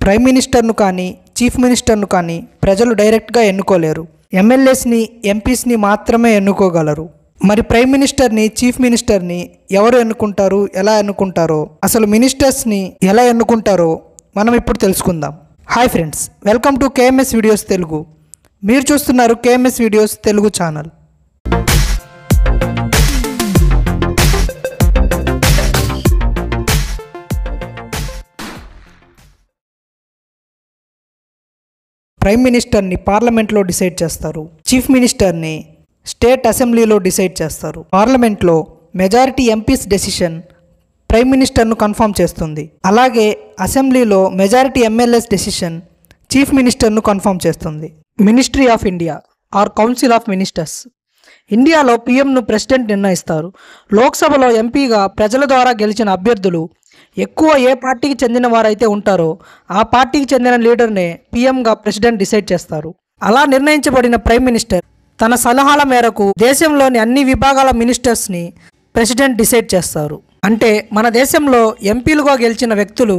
Prime మినిస్టర్ను కానీ chief మినిస్టర్ను కానీ ప్రజలు డైరెక్ట్గా ఎన్నుకోలేరు. ఎమ్మెల్యేస్ని ఎంపీస్ని మాత్రమే ఎన్నుకోగలరు. మరి ప్రైమ్ మినిస్టర్ని చీఫ్ మినిస్టర్ని ఎవరు ఎన్నుకుంటారు, ఎలా ఎన్నుకుంటారో, అసలు మినిస్టర్స్ని ఎలా ఎన్నుకుంటారో మనం ఇప్పుడు తెలుసుకుందాం. Hi friends, welcome to KMS videos Telugu. మీరు చూస్తున్నారు KMS videos Telugu channel. Prime మినిస్టర్ని పార్లమెంట్లో డిసైడ్ చేస్తారు. చీఫ్ మినిస్టర్ని స్టేట్ అసెంబ్లీలో డిసైడ్ చేస్తారు. పార్లమెంట్లో మెజారిటీ ఎంపీస్ డెసిషన్ ప్రైమ్ మినిస్టర్ను కన్ఫర్మ్ చేస్తుంది. అలాగే అసెంబ్లీలో మెజారిటీ ఎమ్మెల్యేస్ డెసిషన్ చీఫ్ మినిస్టర్ను కన్ఫర్మ్ చేస్తుంది. Ministry of India or council of ministers. ఇండియాలో పీఎంను ప్రెసిడెంట్ నిర్ణయిస్తారు. లోక్సభలో ఎంపీగా ప్రజల ద్వారా గెలిచిన అభ్యర్థులు ఎక్కువ ఏ పార్టీకి చెందిన వారైతే ఉంటారో ఆ పార్టీకి చెందిన లీడర్నే పీఎంగా ప్రెసిడెంట్ డిసైడ్ చేస్తారు. అలా నిర్ణయించబడిన ప్రైమ్ మినిస్టర్ తన సలహాల మేరకు దేశంలోని అన్ని విభాగాల మినిస్టర్స్ని ప్రెసిడెంట్ డిసైడ్ చేస్తారు. అంటే మన దేశంలో ఎంపీలుగా గెలిచిన వ్యక్తులు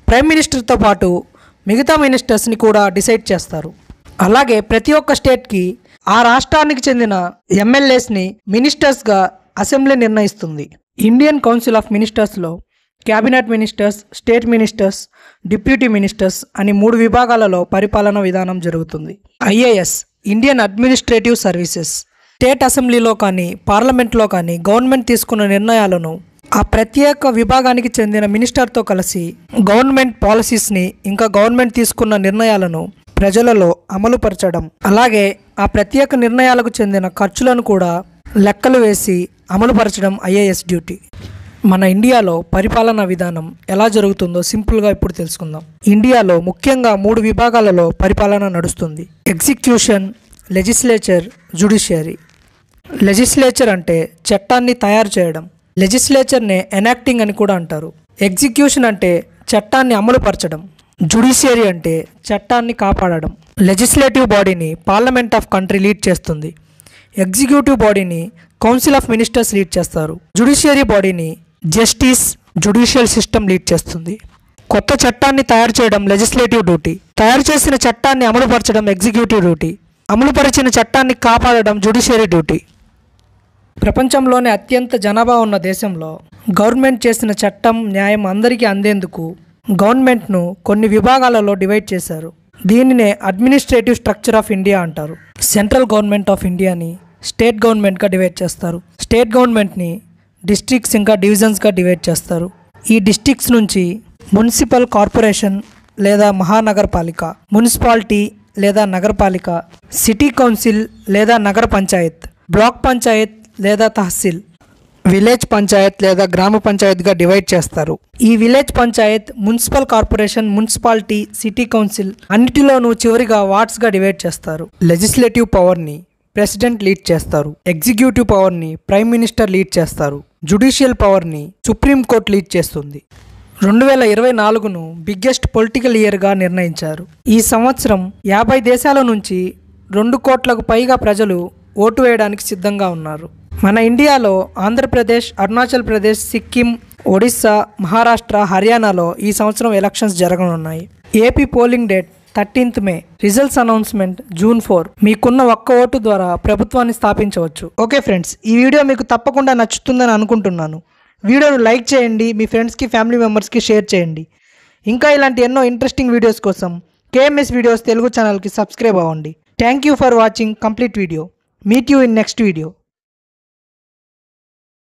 ప్రైమ్ మినిస్టర్తో పాటు మిగతా మినిస్టర్స్ని కూడా డిసైడ్ చేస్తారు. అలాగే ప్రతి ఒక్క స్టేట్కి ఆ రాష్ట్రానికి చెందిన ఎమ్మెల్యేస్ని మినిస్టర్స్గా అసెంబ్లీ నిర్ణయిస్తుంది. ఇండియన్ కౌన్సిల్ ఆఫ్ మినిస్టర్స్లో cabinet ministers, state ministers, deputy ministers అని 3 విభాగాలలో పరిపాలన విధానం జరుగుతుంది. IAS Indian administrative services. State అసెంబ్లీలో కానీ పార్లమెంట్లో కానీ గవర్నమెంట్ తీసుకున్న నిర్ణయాలను ఆ ప్రత్యేక విభాగానికి చెందిన మినిస్టర్తో కలిసి గవర్నమెంట్ పాలసీస్ని ఇంకా గవర్నమెంట్ తీసుకున్న నిర్ణయాలను ప్రజలలో అమలుపరచడం, అలాగే ఆ ప్రత్యేక నిర్ణయాలకు చెందిన ఖర్చులను కూడా లెక్కలు వేసి అమలుపరచడం ఐఏఎస్ డ్యూటీ. మన ఇండియాలో పరిపాలనా విధానం ఎలా జరుగుతుందో సింపుల్గా ఇప్పుడు తెలుసుకుందాం. ఇండియాలో ముఖ్యంగా 3 విభాగాలలో పరిపాలన నడుస్తుంది. Execution, legislature, judiciary. లెజిస్లేచర్ అంటే చట్టాన్ని తయారు చేయడం. లెజిస్లేచర్నే ఎనాక్టింగ్ అని కూడా అంటారు. ఎగ్జిక్యూషన్ అంటే చట్టాన్ని అమలుపరచడం. జ్యుడిషియరీ అంటే చట్టాన్ని కాపాడడం. లెజిస్లేటివ్ బాడీని పార్లమెంట్ ఆఫ్ కంట్రీ లీడ్ చేస్తుంది. ఎగ్జిక్యూటివ్ బాడీని కౌన్సిల్ ఆఫ్ మినిస్టర్స్ లీడ్ చేస్తారు. జ్యుడిషియరీ బాడీని జస్టిస్, జ్యుడిషియల్ సిస్టమ్ లీడ్ చేస్తుంది. కొత్త చట్టాన్ని తయారు చేయడం లెజిస్లేటివ్ డ్యూటీ. తయారు చేసిన చట్టాన్ని అమలుపరచడం ఎగ్జిక్యూటివ్ డ్యూటీ. అమలుపరిచిన చట్టాన్ని కాపాడడం జ్యుడిషియరీ డ్యూటీ. ప్రపంచంలోనే అత్యంత జనాభా ఉన్న దేశంలో గవర్నమెంట్ చేసిన చట్టం, న్యాయం అందరికీ అందేందుకు గవర్నమెంట్ను కొన్ని విభాగాలలో డివైడ్ చేశారు. దీనినే అడ్మినిస్ట్రేటివ్ స్ట్రక్చర్ ఆఫ్ ఇండియా అంటారు. సెంట్రల్ గవర్నమెంట్ ఆఫ్ ఇండియాని స్టేట్ గవర్నమెంట్గా డివైడ్ చేస్తారు. స్టేట్ గవర్నమెంట్ని డిస్ట్రిక్ట్స్ ఇంకా డివిజన్స్గా డివైడ్ చేస్తారు. ఈ డిస్ట్రిక్ట్స్ నుంచి మున్సిపల్ కార్పొరేషన్ లేదా మహానగరపాలిక, మున్సిపాలిటీ లేదా నగరపాలిక, సిటీ కౌన్సిల్ లేదా నగర పంచాయత్, బ్లాక్ పంచాయత్ లేదా తహసీల్, విలేజ్ పంచాయత్ లేదా గ్రామ పంచాయత్గా డివైడ్ చేస్తారు. ఈ village panchayat, municipal corporation, municipality, city council అన్నిటిలోనూ చివరిగా వార్డ్స్గా డివైడ్ చేస్తారు. లెజిస్లేటివ్ పవర్ని ప్రెసిడెంట్ లీడ్ చేస్తారు. ఎగ్జిక్యూటివ్ పవర్ని ప్రైమ్ మినిస్టర్ లీడ్ చేస్తారు. జ్యుడిషియల్ పవర్ని సుప్రీంకోర్టు లీడ్ చేస్తుంది. 2024ను బిగ్గెస్ట్ పొలిటికల్ ఇయర్గా నిర్ణయించారు. ఈ సంవత్సరం 50 దేశాల నుంచి 2 కోట్లకు పైగా ప్రజలు ఓటు వేయడానికి సిద్ధంగా ఉన్నారు. మన ఇండియాలో ఆంధ్రప్రదేశ్, అరుణాచల్ ప్రదేశ్, సిక్కిం, ఒడిస్సా, మహారాష్ట్ర, హర్యానాలో ఈ సంవత్సరం ఎలక్షన్స్ జరగనున్నాయి. AP polling date 13th May. Results announcement June 4. మీకున్న ఒక్క ఓటు ద్వారా ప్రభుత్వాన్ని స్థాపించవచ్చు. ఓకే ఫ్రెండ్స్, ఈ వీడియో మీకు తప్పకుండా నచ్చుతుందని అనుకుంటున్నాను. వీడియోను లైక్ చేయండి, మీ ఫ్రెండ్స్కి, ఫ్యామిలీ మెంబర్స్కి షేర్ చేయండి. ఇంకా ఇలాంటి ఎన్నో ఇంట్రెస్టింగ్ వీడియోస్ కోసం కేఎంఎస్ వీడియోస్ తెలుగు ఛానల్కి సబ్స్క్రైబ్ అవ్వండి. Thank you for watching complete video. Meet you in next video.